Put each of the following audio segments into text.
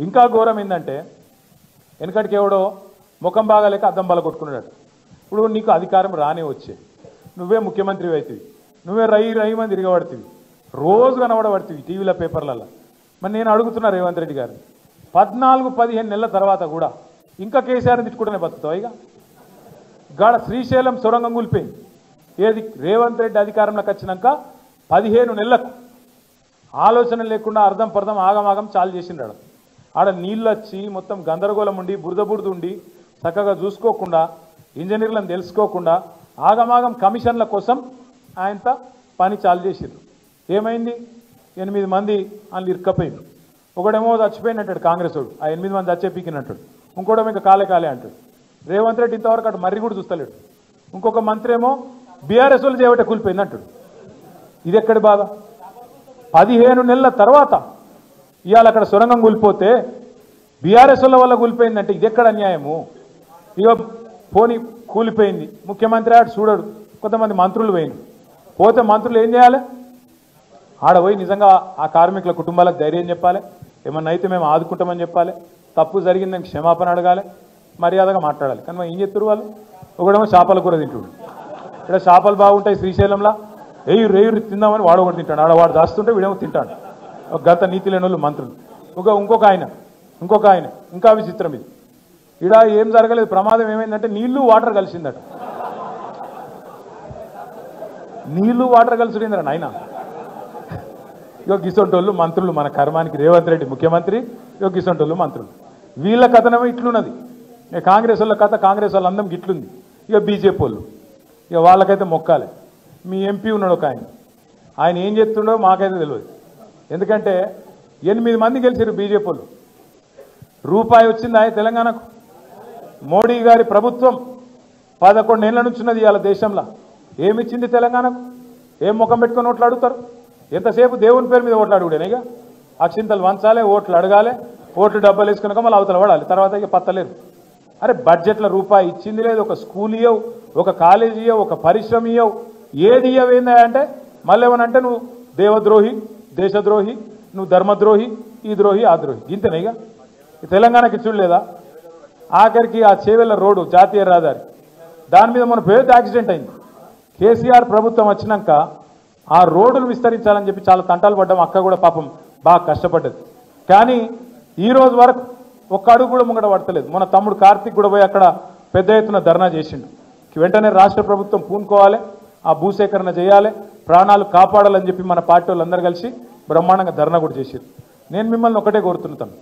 ఇంకా ఘోరం ఏంటంటే వెనకటికి ఎవడో ముఖం బాగాలేక అద్దం బల కొట్టుకున్నాడు. ఇప్పుడు నీకు అధికారం రానే వచ్చే, నువ్వే ముఖ్యమంత్రి అవుతుంది, నువ్వే రై మంది తిరగబడుతుంది, రోజు కనబడబడుతుంది టీవీల పేపర్లలో. మరి నేను అడుగుతున్నా రేవంత్ రెడ్డి గారు, 14-15 నెలల తర్వాత కూడా ఇంకా కేసీఆర్ని తిట్టుకుంటూనే బతుకుతావు. ఇక గాడ శ్రీశైలం సొరంగం కూలిపోయింది. ఏది రేవంత్ రెడ్డి అధికారంలోకి వచ్చినాక 15 నెలలకు ఆలోచన లేకుండా అర్థం పర్థం ఆగమాగం చాలు చేసిండాడు. ఆడ నీళ్ళు వచ్చి మొత్తం గందరగోళం ఉండి బురద ఉండి చక్కగా చూసుకోకుండా ఇంజనీర్లను తెలుసుకోకుండా ఆగమాగం కమిషన్ల కోసం ఆయనతో పని చాలు చేసిండ్రు. ఏమైంది? 8 మంది వాళ్ళు ఇరుక్కపోయిండ్రు. ఒకడేమో చచ్చిపోయినట్టాడు కాంగ్రెస్ వాడు, ఆ 8 మంది చచ్చే పీకినట్టాడు. ఇంకోటేమో ఇంకా కాలే అంటాడు. రేవంత్ రెడ్డి ఇంతవరకు అటు మర్రి కూడా చూస్తలేడు. ఇంకొక మంత్రి ఏమో బీఆర్ఎస్ వాళ్ళు చేయబట్టే కూలిపోయింది అంటాడు. ఇది ఎక్కడి బాధ? 15 నెలల తర్వాత ఇవాళ అక్కడ సొరంగం కూలిపోతే బీఆర్ఎస్ వల్ల కూలిపోయిందంటే ఇది ఎక్కడ అన్యాయము? ఇక పోని కూలిపోయింది, ముఖ్యమంత్రి ఆడు చూడడు, కొంతమంది మంత్రులు పోతే మంత్రులు ఏం చేయాలి? ఆడ పోయి నిజంగా ఆ కార్మికుల కుటుంబాలకు ధైర్యం చెప్పాలి, ఏమన్నా అయితే మేము ఆదుకుంటామని చెప్పాలి, తప్పు జరిగిందని క్షమాపణ అడగాలి, మర్యాదగా మాట్లాడాలి. కానీ ఏం చెప్తారు వాళ్ళు? ఒకడేమో చేపల కూర తింటుడు, ఇక్కడ చేపలు బాగుంటాయి శ్రీశైలంలో, రేయు తిందామని వాడు ఒకటి తింటాడు, ఆడవాడు దాస్తుంటే వీడేమో తింటాడు. ఒక గత నీతి లేని వాళ్ళు మంత్రులు. ఇంకొక ఆయన ఇంకా విచిత్రం ఇది. ఇడ ఏం జరగలేదు, ప్రమాదం ఏమైందంటే నీళ్లు వాటర్ కలిసిందట. నీళ్లు వాటర్ కలిసిందిరా నాయన. గిసొంటోళ్ళు మంత్రులు, మన కర్మానికి రేవంత్ రెడ్డి ముఖ్యమంత్రి, గిసొంటోళ్ళు మంత్రులు. వీళ్ళ కథనేమో ఇట్లున్నది. కాంగ్రెస్ వాళ్ళ కథ, కాంగ్రెస్ వాళ్ళ అందం ఇట్లుంది. బీజేపీ వాళ్ళు వాళ్ళకైతే మొక్కాలి. మీ ఎంపీ ఉన్నాడు ఒక ఆయన ఏం చెప్తుండో మాకైతే తెలియదు. ఎందుకంటే 8 మంది గెలిచారు బీజేపీ వాళ్ళు. రూపాయి వచ్చింది ఆయన తెలంగాణకు. మోడీ గారి ప్రభుత్వం 11 ఏళ్ల నుంచి ఉన్నది ఇవాళ దేశంలో. ఏమిచ్చింది తెలంగాణకు? ఏం ముఖం పెట్టుకొని ఓట్లు అడుగుతారు? ఎంతసేపు దేవుని పేరు మీద ఓట్లు అడుగుడేనా? అక్షింతలు వంచాలి, ఓట్లు అడగాలి, ఓట్లు డబ్బాలు వేసుకున్నాక మళ్ళీ అవతల పడాలి, తర్వాత ఇక పత్తలేరు. అరే బడ్జెట్లో రూపాయి ఇచ్చింది లేదు, ఒక స్కూల్ ఇయ్యవు, ఒక కాలేజీ ఇయ్యవు, ఒక పరిశ్రమ ఇయ్యవు, ఏది ఇయ్యవు. ఏందా అంటే మళ్ళీ ఏమనంటే నువ్వు దేవద్రోహి, దేశద్రోహి, నువ్వు ధర్మద్రోహి, ఈ ద్రోహి, ఆ ద్రోహి. ఇంతనే ఇక తెలంగాణకి చూడలేదా? ఆఖరికి ఆ చేవెళ్ళ రోడ్డు జాతీయ రహదారి, దాని మీద మన పెద్ద యాక్సిడెంట్ అయింది. కేసీఆర్ ప్రభుత్వం వచ్చినాక ఆ రోడ్డును విస్తరించాలని చెప్పి చాలా తంటాలు పడ్డాం. అక్క కూడా పాపం బాగా కష్టపడ్డది. కానీ ఈ రోజు వరకు ఒక్క అడుగు కూడా ముంగట పడతలేదు. మన తమ్ముడు కార్తీక్ కూడా పోయి అక్కడ పెద్ద ఎత్తున ధర్నా చేసిండు. వెంటనే రాష్ట్ర ప్రభుత్వం పూనుకోవాలి, ఆ భూసేకరణ చేయాలి, ప్రాణాలు కాపాడాలని చెప్పి మన పార్టీ వాళ్ళందరూ కలిసి బ్రహ్మాండంగా ధర్నా కూడా చేశారు. నేను మిమ్మల్ని ఒకటే కోరుతున్నాను,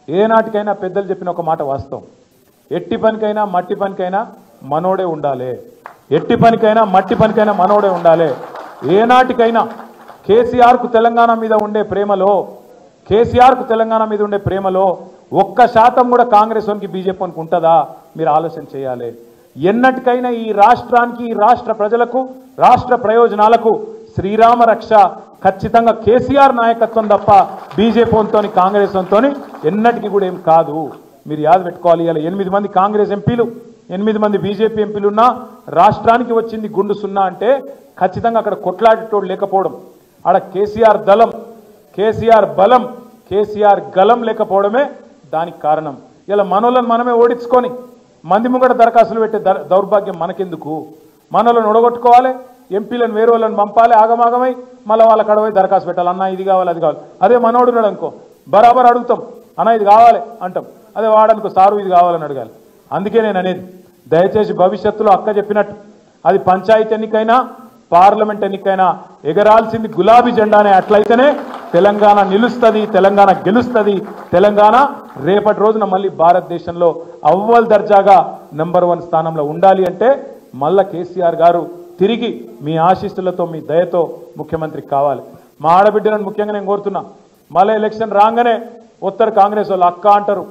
ఏనాటికైనా పెద్దలు చెప్పిన ఒక మాట వాస్తవం. ఎట్టి పనికైనా మట్టి పనికైనా మనోడే ఉండాలి. ఎట్టి పనికైనా మట్టి పనికైనా మనోడే ఉండాలి. ఏనాటికైనా కేసీఆర్కు తెలంగాణ మీద ఉండే ప్రేమలో, కేసీఆర్కు తెలంగాణ మీద ఉండే ప్రేమలో 1% కూడా కాంగ్రెస్ వానికి బీజేపీ వానికి ఉంటుందా? మీరు ఆలోచన చేయాలి. ఎన్నటికైనా ఈ రాష్ట్రానికి, ఈ రాష్ట్ర ప్రజలకు, రాష్ట్ర ప్రయోజనాలకు శ్రీరామ రక్ష ఖచ్చితంగా కేసీఆర్ నాయకత్వం తప్ప బీజేపీ వంతోని కాంగ్రెస్ వంతోని ఎన్నటికీ కూడా ఏం కాదు. మీరు యాద పెట్టుకోవాలి. ఇలా 8 మంది కాంగ్రెస్ ఎంపీలు, 8 మంది బీజేపీ ఎంపీలున్నా రాష్ట్రానికి వచ్చింది గుండు సున్నా అంటే ఖచ్చితంగా అక్కడ కొట్లాడేటోడు లేకపోవడం, ఆడ కేసీఆర్ దళం, కేసీఆర్ బలం, కేసీఆర్ గలం లేకపోవడమే దానికి కారణం. ఇలా మనోళ్ళని మనమే ఓడించుకొని మంది ముంగట దరఖాస్తులు పెట్టే దౌర్భాగ్యం మనకెందుకు? మనోళ్ళని ఒడగొట్టుకోవాలి, ఎంపీలను వేరే వాళ్ళని పంపాలి, ఆగమాగమై మళ్ళీ వాళ్ళ కడవై దరఖాస్తు పెట్టాలి. అన్న ఇది కావాలి, అది కావాలి. అదే మనోడు ఉన్నాడు అనుకో, బరాబర్ అడుగుతాం, అన్న ఇది కావాలి అంటాం. అదే వాడనుకో, సారు ఇది కావాలని అడగాలి. అందుకే నేను అనేది, దయచేసి భవిష్యత్తులో అక్క చెప్పినట్టు అది పంచాయతీ ఎన్నికైనా పార్లమెంట్ ఎన్నికైనా ఎగరాల్సింది గులాబీ జెండానే. అట్లయితేనే తెలంగాణ నిలుస్తుంది, తెలంగాణ గెలుస్తుంది. తెలంగాణ రేపటి రోజున మళ్ళీ భారతదేశంలో అవ్వల్ దర్జాగా నెంబర్ 1 స్థానంలో ఉండాలి అంటే మళ్ళా కేసీఆర్ గారు తిరిగి మీ ఆశీస్సులతో, మీ దయతో ముఖ్యమంత్రి కావాలి. మా ఆడబిడ్డలను ముఖ్యంగా నేను కోరుతున్నా, మళ్ళీ ఎలక్షన్ రాగానే ఉత్తర కాంగ్రెస్ వాళ్ళు అక్క అంటారు,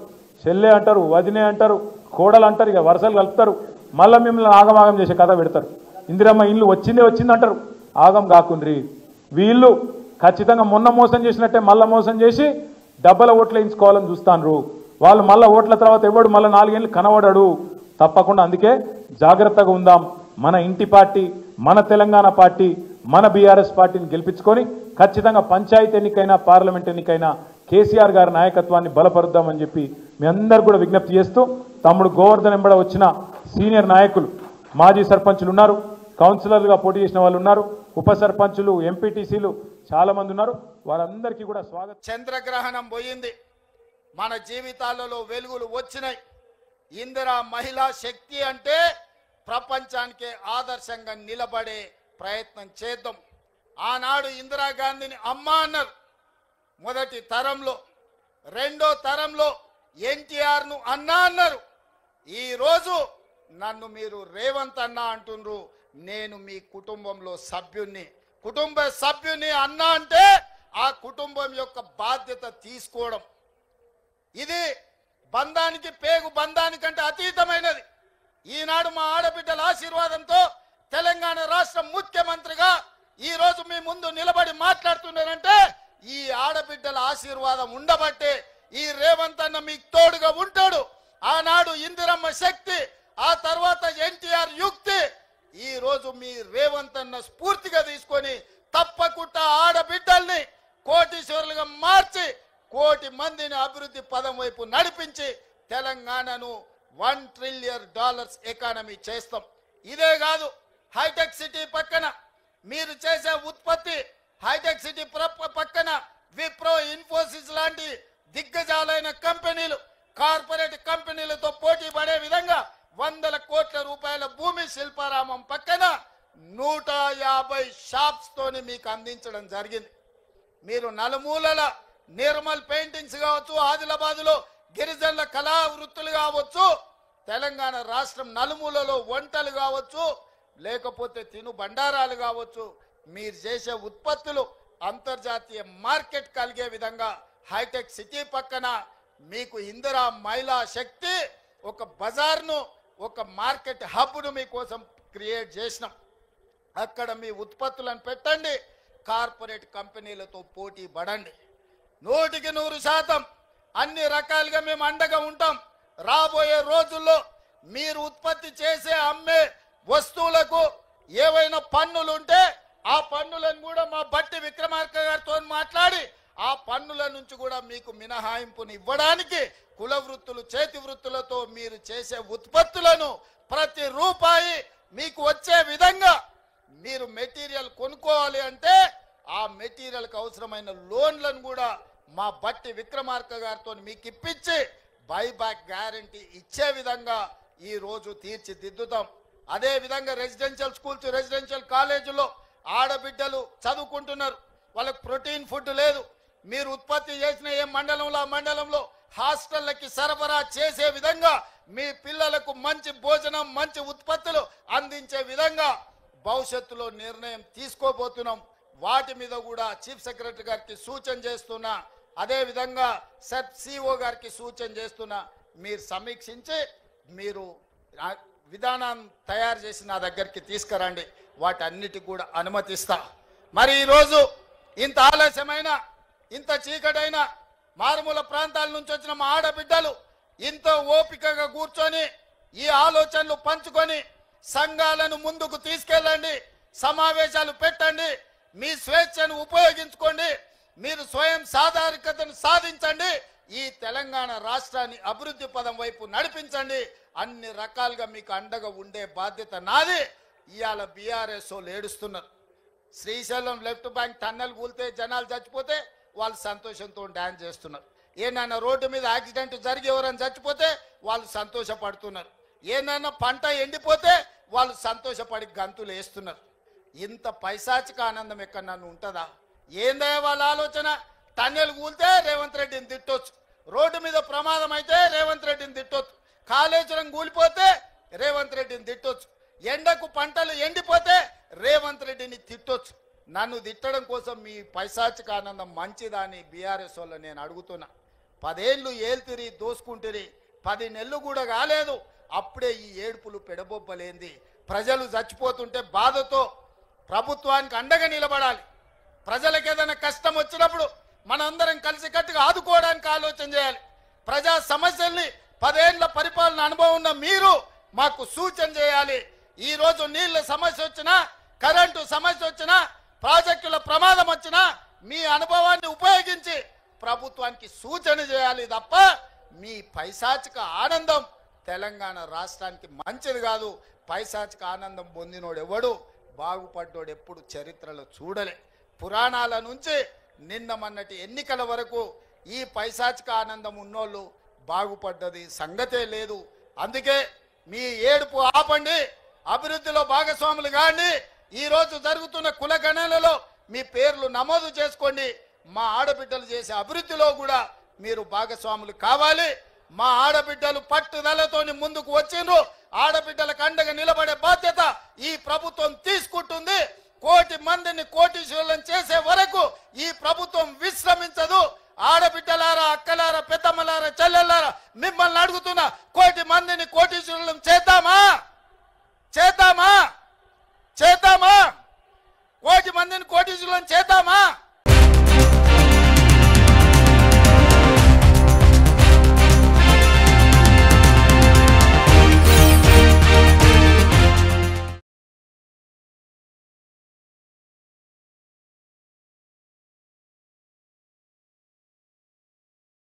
చెల్లె అంటారు, వదినే అంటారు, కోడలు అంటారు, ఇక వరుసలు కలుపుతారు. మళ్ళీ మిమ్మల్ని ఆగమాగం చేసే కథ పెడతారు. ఇందిరమ్మ ఇల్లు వచ్చింది అంటారు. ఆగం కాకుండ్రి. వీళ్ళు ఖచ్చితంగా మొన్న మోసం చేసినట్టే మళ్ళీ మోసం చేసి డబ్బల ఓట్లు వేయించుకోవాలని చూస్తాను. వాళ్ళు మళ్ళీ ఓట్ల తర్వాత ఎవడు మళ్ళీ 4 ఏళ్ళు కనబడడు తప్పకుండా. అందుకే జాగ్రత్తగా ఉందాం. మన ఇంటి పార్టీ, మన తెలంగాణ పార్టీ, మన బీఆర్ఎస్ పార్టీని గెలిపించుకొని ఖచ్చితంగా పంచాయతీ ఎన్నికైనా పార్లమెంట్ ఎన్నికైనా కేసీఆర్ గారి నాయకత్వాన్ని బలపరుద్దామని చెప్పి మీ అందరు కూడా విజ్ఞప్తి చేస్తూ తమ్ముడు గోవర్ధన్ వెంబడ వచ్చిన సీనియర్ నాయకులు మాజీ సర్పంచులు ఉన్నారు, కౌన్సిలర్లుగా పోటీ చేసిన వాళ్ళు ఉన్నారు, ఉప సర్పంచులు, ఎంపీటీసీలు చాలా మంది ఉన్నారు. వారందరికీ కూడా స్వాగతం. చంద్రగ్రహణం పోయింది, మన జీవితాలలో వెలుగులు వచ్చినాయి. ఇందిరా మహిళా శక్తి అంటే ప్రపంచానికే ఆదర్శంగా నిలబడే ప్రయత్నం చేద్దాం. ఆనాడు ఇందిరాగాంధీని అమ్మ అన్నారు మొదటి తరంలో, రెండో తరంలో ఎన్టీఆర్ను అన్న అన్నారు. ఈరోజు నన్ను మీరు రేవంత్ అన్న అంటున్నారు. నేను మీ కుటుంబంలో సభ్యుణ్ణి, కుటుంబ సభ్యుని అన్న అంటే ఆ కుటుంబం యొక్క బాధ్యత తీసుకోవడం. ఇది బంధానికి పేగు బంధానికంటే అతీతమైనది. ఈనాడు మా ఆడబిడ్డల ఆశీర్వాదంతో తెలంగాణ రాష్ట్ర ముఖ్యమంత్రిగా ఈరోజు మీ ముందు నిలబడి మాట్లాడుతున్నారంటే ఈ ఆడబిడ్డల ఆశీర్వాదం ఉండబట్టే ఈ రేవంత్ అన్న మీకు తోడుగా ఉంటాడు. ఆనాడు ఇందిరమ్మ శక్తి, ఆ తర్వాత ఎన్టీఆర్ యుక్తి, ఈ రోజు మీ రేవంత్ అన్న స్ఫూర్తిగా తీసుకొని తప్పకుండా ఆడబిడ్డల్ని కోటీశ్వరులుగా మార్చి కోటి మందిని అభివృద్ధి పదం వైపు నడిపించి తెలంగాణను $1 ట్రిలియన్ ఎకానమీ చేస్తాం. ఇదే కాదు, హైటెక్ సిటీ పక్కన మీరు చేసే ఉత్పత్తి, హైటెక్ సిటీ పక్కన విప్రో, ఇన్ఫోసిస్ లాంటి దిగ్గజాలైన కంపెనీలు, కార్పొరేట్ కంపెనీలతో పోటీ పడే విధంగా 100 కోట్ల రూపాయల భూమి శిల్పారామం పక్కన 150 షాప్స్ తోని మీకు అందించడం జరిగింది. మీరు నలుమూలల నిర్మల్ పెయింటింగ్స్ కావచ్చు, ఆదిలాబాద్లో గిరిజనుల కళా వృత్తులు కావచ్చు, తెలంగాణ రాష్ట్రం నలుమూలలో వంటలు కావచ్చు, లేకపోతే తిను బండారాలు కావచ్చు, మీరు చేసే ఉత్పత్తులు అంతర్జాతీయ మార్కెట్ కలిగే విధంగా హైటెక్ సిటీ పక్కన మీకు ఇందిరా మహిళా శక్తి ఒక బజార్ను, ఒక మార్కెట్ హబ్ను మీకోసం క్రియేట్ చేసినాం. అక్కడ మీ ఉత్పత్తులను పెట్టండి, కార్పొరేట్ కంపెనీలతో పోటీ పడండి. 100% అన్ని రకాలుగా మేము అండగా ఉంటాం. రాబోయే రోజుల్లో మీరు ఉత్పత్తి చేసే అమ్మే వస్తువులకు ఏవైనా పన్నులు ఉంటే ఆ పన్నులను కూడా మా బట్టి విక్రమార్క గారితో మాట్లాడి ఆ పన్నుల నుంచి కూడా మీకు మినహాయింపుని ఇవ్వడానికి కుల వృత్తులు, చేతి వృత్తులతో మీరు చేసే ఉత్పత్తులను ప్రతి రూపాయి మీకు వచ్చే విధంగా మీరు మెటీరియల్ కొనుక్కోవాలి అంటే ఆ మెటీరియల్కి అవసరమైన లోన్లను కూడా మా బట్టి విక్రమార్క గారితో మీకు ఇప్పించి బైబ్యాక్ గ్యారంటీ ఇచ్చే విధంగా ఈ రోజు తీర్చిదిద్దుతాం. అదే విధంగా రెసిడెన్షియల్ స్కూల్స్, రెసిడెన్షియల్ కాలేజీలో ఆడబిడ్డలు చదువుకుంటున్నారు, వాళ్ళకి ప్రోటీన్ ఫుడ్ లేదు. మీరు ఉత్పత్తి చేసిన ఏ మండలంలో ఆ మండలంలో హాస్టళ్ళకి సరఫరా చేసే విధంగా మీ పిల్లలకు మంచి భోజనం, మంచి ఉత్పత్తులు అందించే విధంగా భవిష్యత్తులో నిర్ణయం తీసుకోబోతున్నాం. వాటి మీద కూడా చీఫ్ సెక్రటరీ గారికి సూచన చేస్తున్నా, అదే విధంగా సెట్ సిఓ గారికి సూచన చేస్తున్నా. మీరు సమీక్షించి మీరు విధానం తయారు చేసి నా దగ్గరికి తీసుకురండి, వాటన్నిటికి కూడా అనుమతిస్తా. మరి ఈరోజు ఇంత ఆలస్యమైన, ఇంత చీకటైన మారుమూల ప్రాంతాల నుంచి వచ్చిన మా ఆడబిడ్డలు ఇంత ఓపికగా కూర్చొని ఈ ఆలోచనలు పంచుకొని సంఘాలను ముందుకు తీసుకెళ్ళండి, సమావేశాలు పెట్టండి, మీ స్వేచ్ఛను ఉపయోగించుకోండి, మీరు స్వయం సాధారికతను సాధించండి, ఈ తెలంగాణ రాష్ట్రాన్ని అభివృద్ధి పదం వైపు నడిపించండి. అన్ని రకాలుగా మీకు అండగా ఉండే బాధ్యత నాది. ఇవాళ బీఆర్ఎస్ వాళ్ళు ఏడుస్తున్నారు. శ్రీశైలం లెఫ్ట్ బ్యాంక్ టన్నెల్ కూలితే జనాలు చచ్చిపోతే వాళ్ళు సంతోషంతో డ్యాన్స్ చేస్తున్నారు. ఏనైనా రోడ్డు మీద యాక్సిడెంట్ జరిగి ఎవరైనా చచ్చిపోతే వాళ్ళు సంతోషపడుతున్నారు. ఏనైనా పంట ఎండిపోతే వాళ్ళు సంతోషపడి గంతులు వేస్తున్నారు. ఇంత పైశాచిక ఆనందం ఎక్కడ నన్ను ఉంటుందా? ఏందే వాళ్ళ ఆలోచన? టన్నెల్ కూలితే రేవంత్ రెడ్డిని తిట్టొచ్చు, రోడ్డు మీద ప్రమాదం అయితే రేవంత్ రెడ్డిని తిట్టొచ్చు, కాళేశ్వరం కూలిపోతే రేవంత్ రెడ్డిని తిట్టొచ్చు, ఎండకు పంటలు ఎండిపోతే రేవంత్ రెడ్డిని తిట్టొచ్చు. నన్ను తిట్టడం కోసం మీ పైశాచిక ఆనందం మంచిదా అని బీఆర్ఎస్ వాళ్ళు నేను అడుగుతున్నా. 10 ఏళ్ళు ఏల్తిరి దోసుకుంటురి, 10 నెలలు కూడా కాలేదు, అప్పుడే ఈ ఏడుపులు పెడబొబ్బలేంది? ప్రజలు చచ్చిపోతుంటే బాధతో ప్రభుత్వానికి అండగా నిలబడాలి. ప్రజలకు ఏదైనా కష్టం వచ్చినప్పుడు మనందరం కలిసికట్టుగా ఆదుకోవడానికి ఆలోచన చేయాలి. ప్రజా సమస్యల్ని 10 ఏళ్ల పరిపాలన అనుభవం ఉన్న మీరు మాకు సూచన చేయాలి. ఈరోజు నీళ్ళ సమస్య వచ్చినా, కరెంటు సమస్య వచ్చినా, ప్రాజెక్టుల ప్రమాదం వచ్చినా మీ అనుభవాన్ని ఉపయోగించి ప్రభుత్వానికి సూచన చేయాలి తప్ప మీ పైశాచిక ఆనందం తెలంగాణ రాష్ట్రానికి మంచిది కాదు. పైశాచిక ఆనందం పొందినోడు ఎవడు బాగుపడ్డోడు ఎప్పుడు చరిత్రలో చూడలే. పురాణాల నుంచి నిన్న మొన్నటి ఎన్నికల వరకు ఈ పైశాచిక ఆనందం ఉన్నోళ్ళు బాగుపడ్డది సంగతే లేదు. అందుకే మీ ఏడుపు ఆపండి, అభివృద్ధిలో భాగస్వాములు కాండి. ఈరోజు జరుగుతున్న కుల గణనలో మీ పేర్లు నమోదు చేసుకోండి. మా ఆడబిడ్డలు చేసే అభివృద్ధిలో కూడా మీరు భాగస్వాములు కావాలి. మా ఆడబిడ్డలు పట్టుదలతోని ముందుకు వచ్చిండ్రు. ఆడబిడ్డలకు అండగా నిలబడే బాధ్యత ఈ ప్రభుత్వం తీసుకుంటుంది. 1,00,00,000 మందిని కోటీశ్వరులను చేసే వరకు ఈ ప్రభుత్వం విశ్రమించదు. ఆడబిడ్డలారా, అక్కలారా, పెద్దమ్మలారా, చెల్లెల్లారా, మిమ్మల్ని అడుగుతున్నా, 1,00,00,000 మందిని కోటీశ్వరులను చేద్దామా? చేద్దామా? 1,00,00,000 మందిని కోటీశ్వరులను